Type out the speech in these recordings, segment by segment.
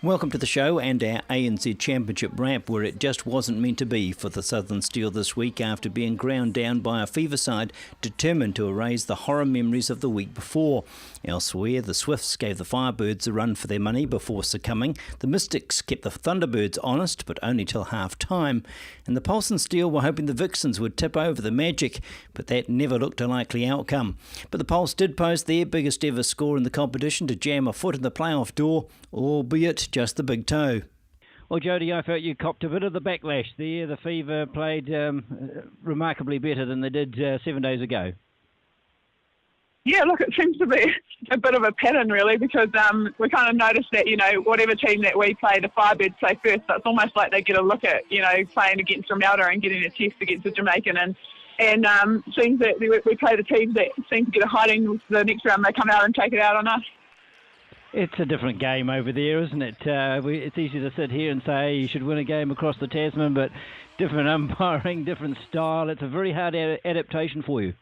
Welcome to the show and our ANZ Championship wrap, where it just wasn't meant to be for the Southern Steel this week after being ground down by a Fever side determined to erase the horror memories of the week before. Elsewhere, the Swifts gave the Firebirds a run for their money before succumbing. The Mystics kept the Thunderbirds honest, but only till half-time. And the Pulse and Steel were hoping the Vixens would tip over the Magic, but that never looked a likely outcome. But the Pulse did post their biggest ever score in the competition to jam a foot in the playoff door, albeit just the big toe. Well, Jody, I felt you copped a bit of the backlash there. The Fever played remarkably better than they did 7 days ago. Yeah, look, it seems to be a bit of a pattern, really, because we kind of noticed that, whatever team that we play, the Firebirds play first, so it's almost like they get a look at, playing against Remelda and getting a test against the Jamaican. And seems that we play the teams that seem to get a hiding. The next round they come out and take it out on us. It's a different game over there, isn't it? It's easy to sit here and say you should win a game across the Tasman, but different umpiring, different style. It's a very hard adaptation for you.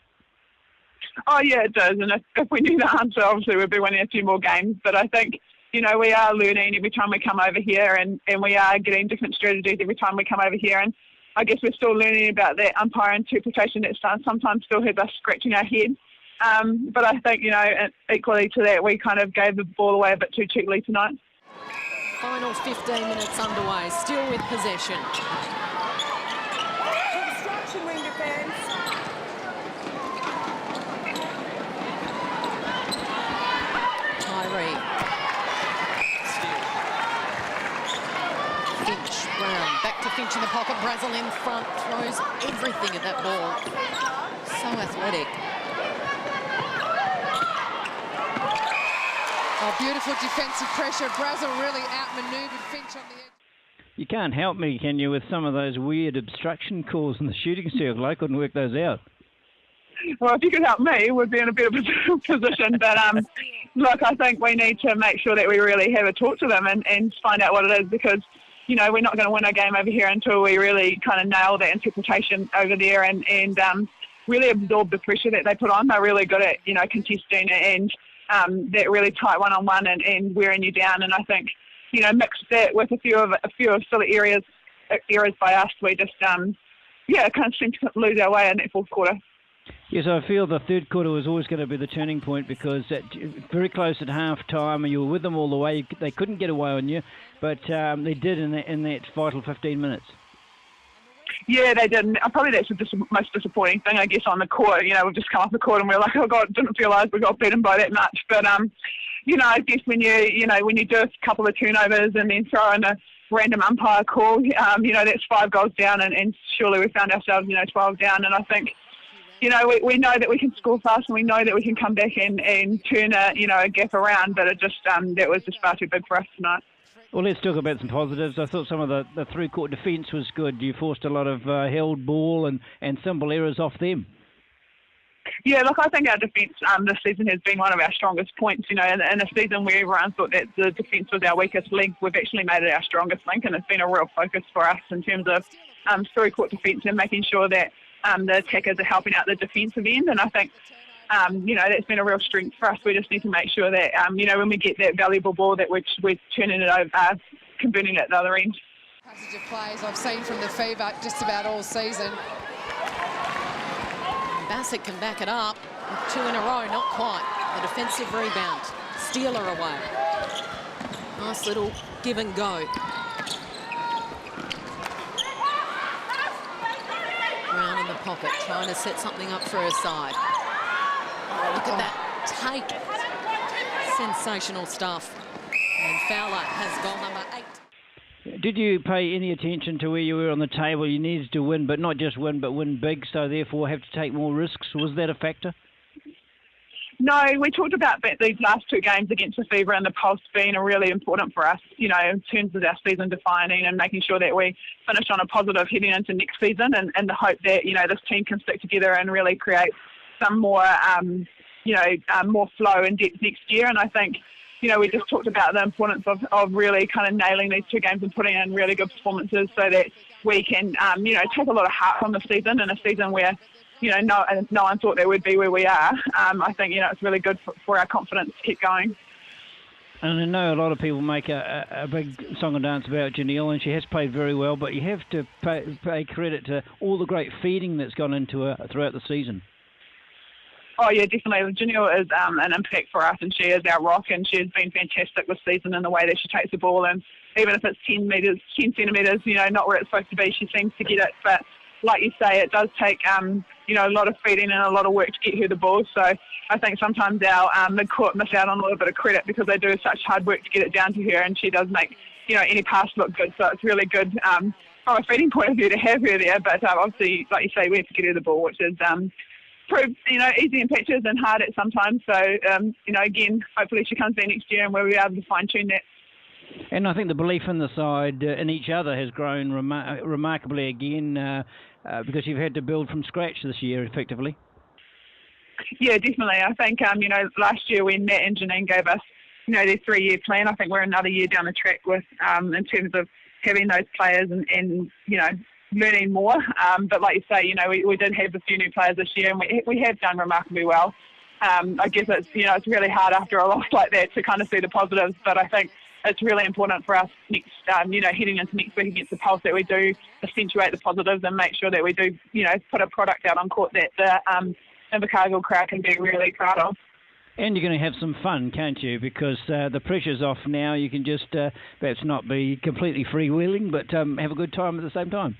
Oh, yeah, it does. And if we knew the answer, obviously we'd be winning a few more games. But I think, we are learning every time we come over here, and we are getting different strategies every time we come over here. And I guess we're still learning about that umpire interpretation that sometimes still has us scratching our head. But I think, equally to that, we kind of gave the ball away a bit too cheaply tonight. Final 15 minutes underway, still with possession. Obstruction wing defence. Tyree. Finch, Brown, back to Finch in the pocket. Brazil in front, throws everything at that ball. So athletic. Oh, beautiful defensive pressure. Brazil really outmanoeuvred Finch on the edge. You can't help me, can you, with some of those weird obstruction calls in the shooting circle? I couldn't work those out. Well, if you could help me, we'd be in a better position. But, look, I think we need to make sure that we really have a talk to them and find out what it is, because, we're not going to win a game over here until we really kind of nail that interpretation over there and really absorb the pressure that they put on. They're really good at, contesting and that really tight one-on-one and wearing you down. And I think, mix that with a few of silly errors by us, we just, kind of seem to lose our way in that fourth quarter. Yes, I feel the third quarter was always going to be the turning point, because very close at half-time, you were with them all the way. They couldn't get away on you, but they did in that vital 15 minutes. Yeah, they did. And probably that's the most disappointing thing, I guess, on the court. We've just come off the court and we're like, oh, God, didn't realise we got beaten by that much. But, I guess when you do a couple of turnovers and then throw in a random umpire call, that's 5 goals down and surely we found ourselves, 12 down. And I think, we know that we can score fast and we know that we can come back and turn a gap around, but it just that was just far too big for us tonight. Well, let's talk about some positives. I thought some of the three-court defence was good. You forced a lot of held ball and simple errors off them. Yeah, look, I think our defence this season has been one of our strongest points. In a season where everyone thought that the defence was our weakest link, we've actually made it our strongest link, and it's been a real focus for us in terms of three-court defence and making sure that the attackers are helping out the defensive end. And I think, that's been a real strength for us. We just need to make sure that, when we get that valuable ball, that we're turning it over, converting it at the other end. Passage of plays I've seen from the Fever just about all season. Bassett can back it up. 2 in a row, not quite. The defensive rebound. Steeler away. Nice little give and go. Brown in the pocket, trying to set something up for her side. Oh, look at that take. Sensational stuff. And Fowler has goal number 8. Did you pay any attention to where you were on the table? You needed to win, but not just win, but win big, so therefore have to take more risks. Was that a factor? No, we talked about these last 2 games against the Fever and the Pulse being really important for us, in terms of our season defining and making sure that we finish on a positive heading into next season, and the hope that, this team can stick together and really create some more, more flow and depth next year. And I think, we just talked about the importance of really kind of nailing these 2 games and putting in really good performances so that we can, take a lot of heart from the season, in a season where, no one thought that we'd be where we are. I think, it's really good for our confidence to keep going. And I know a lot of people make a big song and dance about Janelle, and she has played very well, but you have to pay credit to all the great feeding that's gone into her throughout the season. Oh, yeah, definitely. Janelle is an impact for us, and she is our rock, and she has been fantastic this season in the way that she takes the ball, and even if it's 10 centimetres, not where it's supposed to be, she seems to get it. But like you say, it does take, a lot of feeding and a lot of work to get her the ball. So I think sometimes our mid-court miss out on a little bit of credit because they do such hard work to get it down to her, and she does make, any pass look good. So it's really good from a feeding point of view to have her there. But obviously, like you say, we have to get her the ball, which is proved, easy in patches and hard at sometimes. So, again, hopefully she comes back next year and we'll be able to fine-tune that. And I think the belief in the side, in each other, has grown remarkably again because you've had to build from scratch this year, effectively. Yeah, definitely. I think, last year when Matt and Janine gave us, their 3-year plan, I think we're another year down the track with, in terms of having those players and learning more. But like you say, we did have a few new players this year, and we have done remarkably well. I guess it's, it's really hard after a loss like that to kind of see the positives, but I think it's really important for us next, heading into next week against the Pulse, that we do accentuate the positives and make sure that we do, put a product out on court that the Invercargill crowd can be really proud of. And you're going to have some fun, can't you? Because the pressure's off now. You can just perhaps not be completely freewheeling, but have a good time at the same time.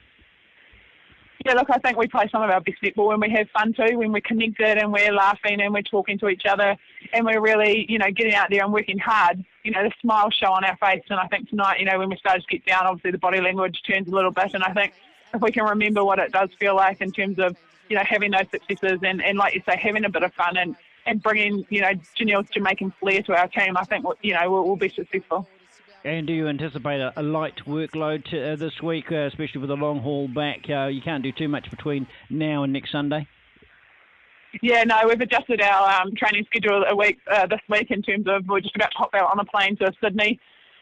Yeah, look, I think we play some of our best netball when we have fun too, when we're connected and we're laughing and we're talking to each other and we're really, getting out there and working hard. The smiles show on our face, and I think tonight, when we started to get down, obviously the body language turns a little bit, and I think if we can remember what it does feel like in terms of, having those successes and like you say, having a bit of fun and bringing, Janelle's Jamaican flair to our team, I think, we'll be successful. And do you anticipate a light workload this week, especially with a long haul back? You can't do too much between now and next Sunday. Yeah, no, we've adjusted our training schedule this week in terms of we're just about to hop out on a plane to Sydney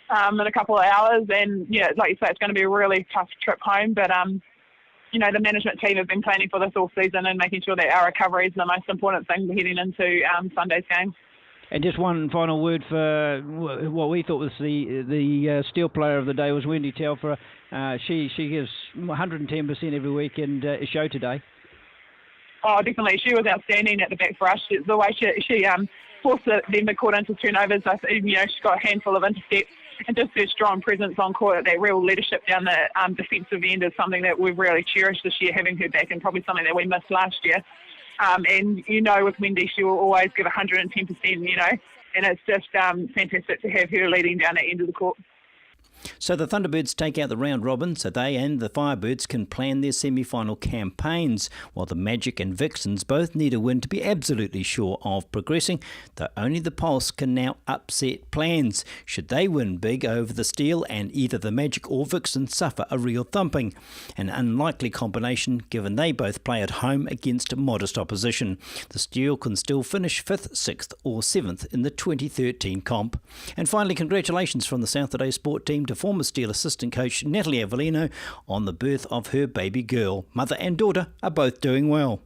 in a couple of hours. And, yeah, like you say, it's going to be a really tough trip home. But, the management team have been planning for this all season and making sure that our recovery is the most important thing heading into Sunday's game. And just one final word for what we thought was the steel player of the day was Wendy Telfer. She gives 110% every week and it showed today. Oh, definitely. She was outstanding at the back for us. The way she forced the midcourt into turnovers, she's got a handful of intercepts, and just her strong presence on court, that real leadership down the defensive end is something that we've really cherished this year, having her back, and probably something that we missed last year. And, with Wendy, she will always give 110%, and it's just fantastic to have her leading down that end of the court. So the Thunderbirds take out the round robin, so they and the Firebirds can plan their semi-final campaigns, while the Magic and Vixens both need a win to be absolutely sure of progressing, though only the Pulse can now upset plans, should they win big over the Steel and either the Magic or Vixens suffer a real thumping. An unlikely combination given they both play at home against modest opposition. The Steel can still finish 5th, 6th or 7th in the 2013 comp. And finally, congratulations from the Saturday Sport team to former Steel assistant coach Natalie Avellino on the birth of her baby girl. Mother and daughter are both doing well.